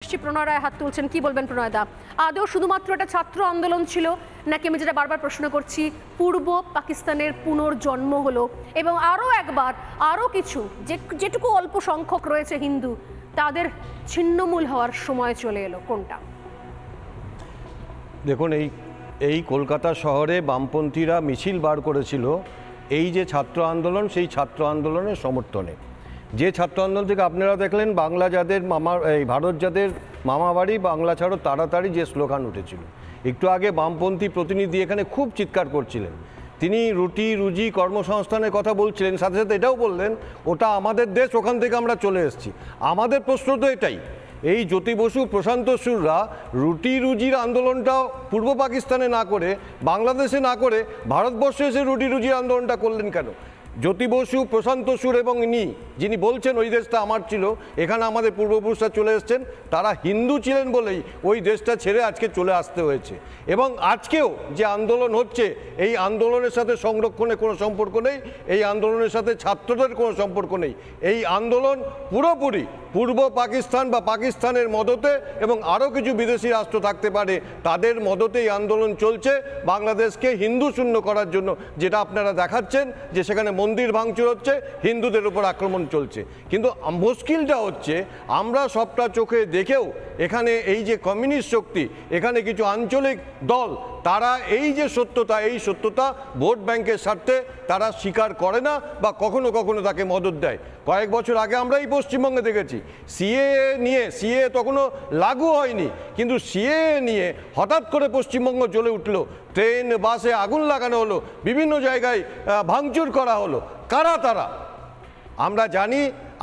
প্রণয় রায় হাত তুলছেন, কি বলবেন প্রণয় দা? আদৌ শুধুমাত্র একটা ছাত্র আন্দোলন ছিল নাকি, আমি যেটা বারবার প্রশ্ন করছি, পূর্ব পাকিস্তানের পুনর্জন্ম হলো এবং আরও একবার আরও কিছু যেটুকু অল্প সংখ্যক রয়েছে হিন্দু তাদের ছিন্নমূল হওয়ার সময় চলে এলো? কোনটা? দেখুন, এই কলকাতা শহরে বামপন্থীরা মিছিল বার করেছিল এই যে ছাত্র আন্দোলন, সেই ছাত্র আন্দোলনের সমর্থনে। যে ছাত্র আন্দোলন থেকে আপনারা দেখলেন বাংলা যাদের ভারত যাদের মামাবাড়ি, বাংলা ছাড়ো তাড়াতাড়ি যে স্লোগান উঠেছিল। একটু আগে বামপন্থী প্রতিনিধি এখানে খুব চিৎকার করছিলেন, তিনি রুটি রুজি কর্মসংস্থানের কথা বলছিলেন, সাথে সাথে এটাও বললেন ওটা আমাদের দেশ, ওখান থেকে আমরা চলে এসেছি। আমাদের প্রশ্ন তো এটাই, এই জ্যোতি বসু প্রশান্ত সুররা রুটি রুজির আন্দোলনটাও পূর্ব পাকিস্তানে না করে, বাংলাদেশে না করে ভারতবর্ষে এসে রুটি রুজির আন্দোলনটা করলেন কেন? জ্যোতি বসু, প্রশান্ত সুর এবং যিনি বলছেন ওই দেশটা আমার ছিল, এখানে আমাদের পূর্বপুরুষরা চলে এসছেন, তারা হিন্দু ছিলেন বলেই ওই দেশটা ছেড়ে আজকে চলে আসতে হয়েছে। এবং আজকেও যে আন্দোলন হচ্ছে, এই আন্দোলনের সাথে সংরক্ষণের কোনো সম্পর্ক নেই, এই আন্দোলনের সাথে ছাত্রদের কোনো সম্পর্ক নেই। এই আন্দোলন পুরোপুরি পূর্ব পাকিস্তান বা পাকিস্তানের মদতে এবং আরও কিছু বিদেশি রাষ্ট্র থাকতে পারে তাদের মদতে এই আন্দোলন চলছে বাংলাদেশকে হিন্দু শূন্য করার জন্য। যেটা আপনারা দেখাচ্ছেন যে সেখানে মন্দির ভাঙচুর হচ্ছে, হিন্দুদের উপর আক্রমণ চলছে। কিন্তু মুশকিলটা হচ্ছে আমরা সবটা চোখে দেখেও এখানে এই যে কমিউনিস্ট শক্তি, এখানে কিছু আঞ্চলিক দল, তারা এই যে সত্যতা, এই সত্যতা ভোট ব্যাংকের স্বার্থে তারা স্বীকার করে না বা কখনো কখনো তাকে মদত দেয়। কয়েক বছর আগে আমরা এই পশ্চিমবঙ্গে দেখেছি সিএএ তখনও লাগু হয়নি, কিন্তু সিএএ নিয়ে হঠাৎ করে পশ্চিমবঙ্গ জ্বলে উঠলো, ট্রেন বাসে আগুন লাগানো হলো, বিভিন্ন জায়গায় ভাঙচুর করা হলো। কারা তারা? আমরা জানি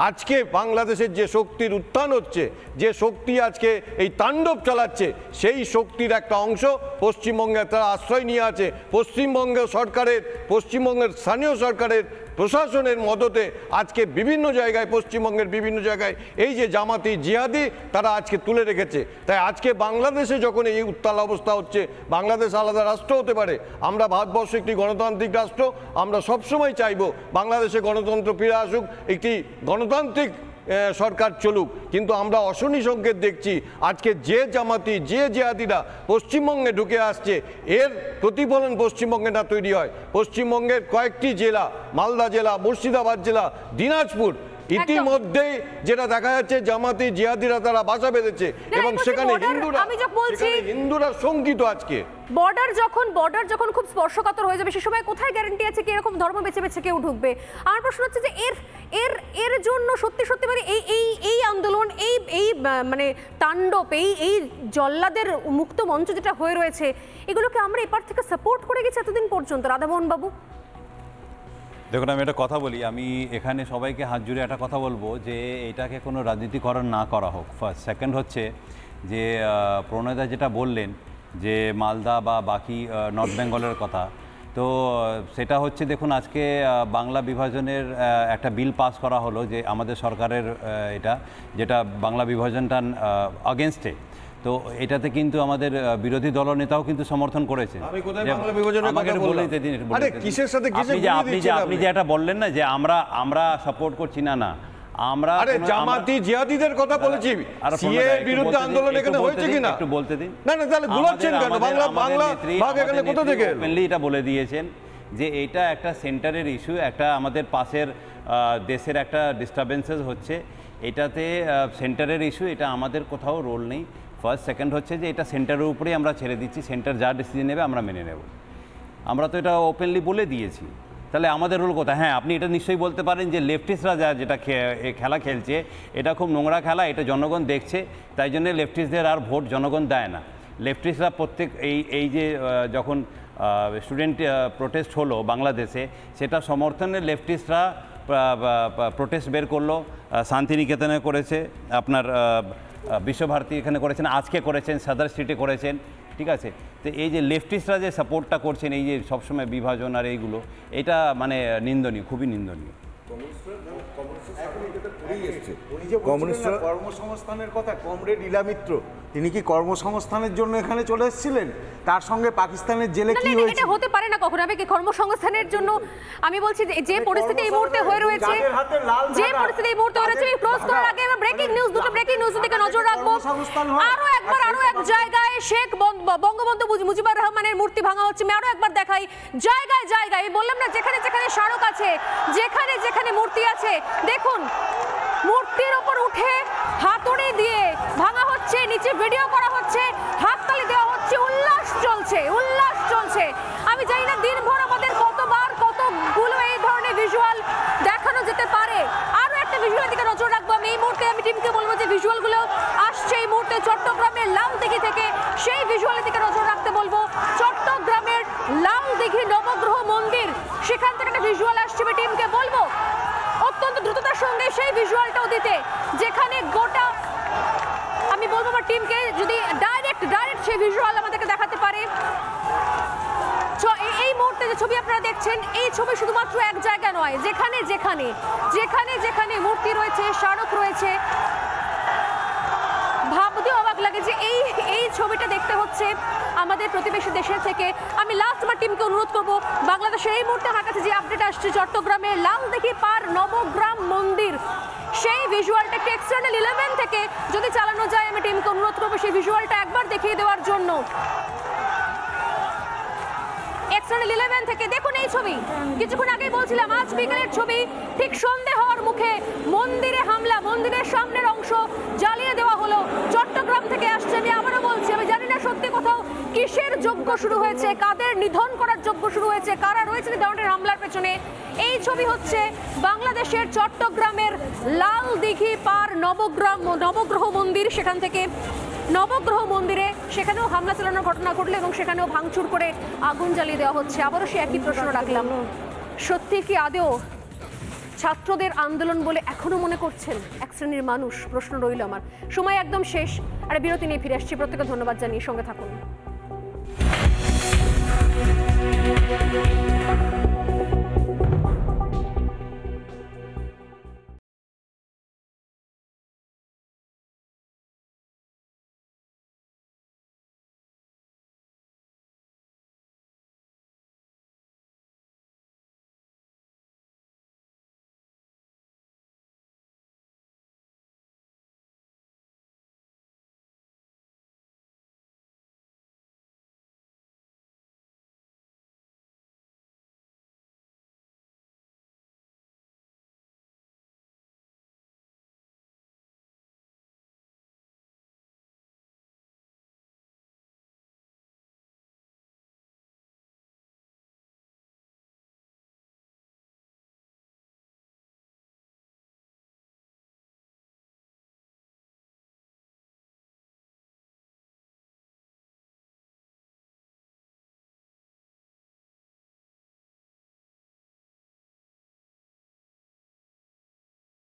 আজকে বাংলাদেশের যে শক্তির উত্থান হচ্ছে, যে শক্তি আজকে এই তাণ্ডব চালাচ্ছে, সেই শক্তির একটা অংশ পশ্চিমবঙ্গে তারা আশ্রয় নিয়ে আছে। পশ্চিমবঙ্গের স্থানীয় সরকারের প্রশাসনের মদতে আজকে বিভিন্ন জায়গায়, পশ্চিমবঙ্গের বিভিন্ন জায়গায় এই যে জামাতি জিহাদি তারা আজকে তুলে রেখেছে। তাই আজকে বাংলাদেশে যখন এই উত্তাল অবস্থা হচ্ছে, বাংলাদেশ আলাদা রাষ্ট্র হতে পারে, আমরা ভারতবর্ষ একটি গণতান্ত্রিক রাষ্ট্র, আমরা সবসময় চাইব বাংলাদেশে গণতন্ত্র ফিরে আসুক, একটি গণতান্ত্রিক সরকার চলুক। কিন্তু আমরা অশনি সংকেত দেখছি, আজকে যে জামাতি যে জিহাদিরা পশ্চিমবঙ্গে ঢুকে আসছে, এর প্রতিফলন পশ্চিমবঙ্গে না তৈরি হয়। পশ্চিমবঙ্গের কয়েকটি জেলা, মালদা জেলা, মুর্শিদাবাদ জেলা, দিনাজপুর, ইতিমধ্যেই যেটা দেখা যাচ্ছে জামাতি জিহাদিরা তারা বাসা বেঁধেছে এবং সেখানে হিন্দুরা শঙ্কিত। আজকে বর্ডার যখন খুব স্পর্শকাতর হয়ে যাবে, সে সময় কোথায় গ্যারান্টি আছে কি এরকম ধর্ম বেছে বেছে কেউ ঢুকবে? আমার প্রশ্ন হচ্ছে যে এর জন্য সত্যি সত্যি মানে এই আন্দোলন, এই মানে তাণ্ডব, এই জল্লাদের মুক্ত মঞ্চ যেটা হয়ে রয়েছে, এগুলোকে আমরা এপার থেকে সাপোর্ট করে গেছি এতদিন পর্যন্ত। রাধামোহন বাবু, দেখুন, আমি একটা কথা বলি, আমি এখানে সবাইকে হাত জুড়ে একটা কথা বলবো যে এটাকে কোনো রাজনীতিকরণ না করা হোক, ফার্স্ট। সেকেন্ড হচ্ছে যে প্রণয়দা যেটা বললেন যে মালদা বা বাকি নর্থ বেঙ্গলের কথা, তো সেটা হচ্ছে দেখুন, আজকে বাংলা বিভাজনের একটা বিল পাস করা হলো, যে আমাদের সরকারের এটা, যেটা বাংলা বিভাজনটা আগেনস্টে। তো এটাতে কিন্তু আমাদের বিরোধী দলনেতাও কিন্তু সমর্থন করেছে। আপনি যে এটা বললেন না যে আমরা সাপোর্ট করছি, না আমরা জামাতি জিহাদিদের কথা বলেছি, সিএএর বিরুদ্ধে আন্দোলন এখানে হয়েছে কিনা একটু বলতে দিন। না তাহলে গুলাচ্ছেন কেন? বাংলা ভাগ এখানে কোথা থেকে? ওপেনলি এটা বলে দিয়েছেন যে এটা একটা সেন্টারের ইস্যু, একটা আমাদের পাশের দেশের একটা ডিস্টারবেন্সেস হচ্ছে, এটাতে সেন্টারের ইস্যু, এটা আমাদের কোথাও রোল নেই। ফার্স্ট। সেকেন্ড হচ্ছে যে এটা সেন্টারের উপরেই আমরা ছেড়ে দিচ্ছি, সেন্টার যা ডিসিশন নেবে আমরা মেনে নেব। আমরা তো এটা ওপেনলি বলে দিয়েছি, তাহলে আমাদের রোল কোথায়? হ্যাঁ, আপনি এটা নিশ্চয়ই বলতে পারেন যে লেফটিস্টরা যেটা খেলা খেলছে এটা খুব নোংরা খেলা, এটা জনগণ দেখছে, তাই জন্য লেফটিস্টদের আর ভোট জনগণ দেয় না। লেফটিস্টরা প্রত্যেক এই যে যখন স্টুডেন্ট প্রোটেস্ট হলো বাংলাদেশে, সেটা সমর্থনে লেফটিস্টরা প্রোটেস্ট বের করলো, শান্তিনিকেতনে করেছে, আপনার বিশ্বভারতী এখানে করেছেন, আজকে করেছেন, সাদার স্ট্রিটে করেছেন, ঠিক আছে? তো এই যে লেফটিস্টরা যে সাপোর্টটা করছেন, এই যে সবসময় বিভাজন আর এইগুলো, এটা মানে নিন্দনীয়, খুবই নিন্দনীয়। কর্মসংস্থানের কথা কমরেড ইলা মিত্র তিনি কি কর্মসংস্থানের জন্য এখানে চলে এসেছিলেন? তার সঙ্গে পাকিস্তানের জেলে কি হয়েছে? এটা হতে পারে না কখনো। আমি কি কর্মসংস্থানের জন্য আমি বলছি যে পরিস্থিতি এই মুহূর্তে হয়ে রয়েছে, যে পরিস্থিতি এই মুহূর্তে হয়ে রয়েছে, ক্লোজ করার আগে আমরা ব্রেকিং নিউজ, দুটো ব্রেকিং নিউজ দিকে নজর রাখবো। আরো এক জায়গায় শেখ বঙ্গবন্ধু মুজিবুর রহমানের মূর্তি ভাঙা হচ্ছে। আমি আরো একবার দেখাই, জায়গায় জায়গায়, আমি বললাম না যেখানে যেখানে স্মারক আছে, যেখানে যেখানে মূর্তি আছে, দেখুন মূর্তির উপর উঠে হাতুড়ি দিয়ে ভাঙা হচ্ছে, নিচে ভিডিও করা হচ্ছে, হাততালি দেওয়া হচ্ছে, উল্লাস চলছে, উল্লাস চলছে। আমি জানি না দিনভর আমাদের কতবার কতগুলো এই ধরনের ভিজুয়াল দেখানো যেতে পারে। আরো একটা ভিজুয়ালের দিকে নজর রাখবো আমি এই মুহূর্তে। আমি টিমকে বলবো যে ভিজুয়ালগুলো আসছে এই মুহূর্তে চট্টগ্রামের লালদিঘি থেকে, সেই ভিজুয়ালের দিকে নজর রাখতে বলবো। চট্টগ্রামের লালদিঘি নবগ্রহ মন্দির, সেখান থেকে একটা ভিজুয়াল আসছে, আমি টিমকে বলবো অত্যন্ত দ্রুততার সঙ্গে সেই ভিজুয়ালটাও দিতে, যেখানে গোটা, আমি বলবো আমার টিমকে যদি ডাইরেক্ট সেই ভিজুয়াল আমাদেরকে দেখাতে পারে। এই মুহূর্তে যে ছবি আপনারা দেখছেন, এই ছবি শুধুমাত্র এক জায়গা নয়, যেখানে যেখানে যেখানে যেখানে মূর্তি রয়েছে, স্মারক রয়েছে, ভাবতে অবাক লাগে যে এই ছবিটা দেখতে হচ্ছে আমাদের প্রতিবেশী দেশের থেকে। আমি লাস্ট আমার টিমকে অনুরোধ করব, বাংলাদেশের এই মুহূর্তে আমার কাছে যে আপডেট আসছে চট্টগ্রামের লালদিঘি পার নবগ্রাম মন্দির, সেই ভিজুয়ালটা একটু এক্সটার্নাল 11 থেকে যদি চালানো যায়, আমি টিমকে অনুরোধ করবো সেই ভিজুয়ালটা একবার দেখিয়ে দেওয়ার জন্য। এক্সটার্নাল 11 থেকে দেখুন এই ছবি, কিছুক্ষণ আগেই বলছিলাম আজ বিকেলের ছবি, ঠিক সন্ধে হওয়ার মুখে মন্দিরে হামলা, মন্দিরের সামনের অংশ জ্বালিয়ে দেওয়া হলো। চট্টগ্রাম থেকে আসছে, আমি আবারও বলছি, আমি জানি না সত্যি কোথাও কিসের যজ্ঞ শুরু হয়েছে, কাদের নিধন করার যজ্ঞ শুরু হয়েছে, কারা রয়েছে এই ধরনের হামলার পেছনে। এই ছবি হচ্ছে বাংলাদেশের চট্টগ্রামের লালদিঘি পার নবগ্রহ মন্দির, সেখান থেকে নবগ্রহ মন্দিরে সেখানেও হামলা চালানোর ঘটনা ঘটলো এবং সেখানেও ভাঙচুর করে আগুন জ্বালিয়ে দেওয়া হচ্ছে। আবারও সে একই প্রশ্ন রাখলাম, সত্যি কি আদৌ ছাত্রদের আন্দোলন বলে এখনো মনে করছেন এক শ্রেণীর মানুষ? প্রশ্ন রইল আমার। সময় একদম শেষ, আর বিরতি নিয়ে ফিরে আসছি। প্রত্যেকে ধন্যবাদ জানিয়ে সঙ্গে থাকুন।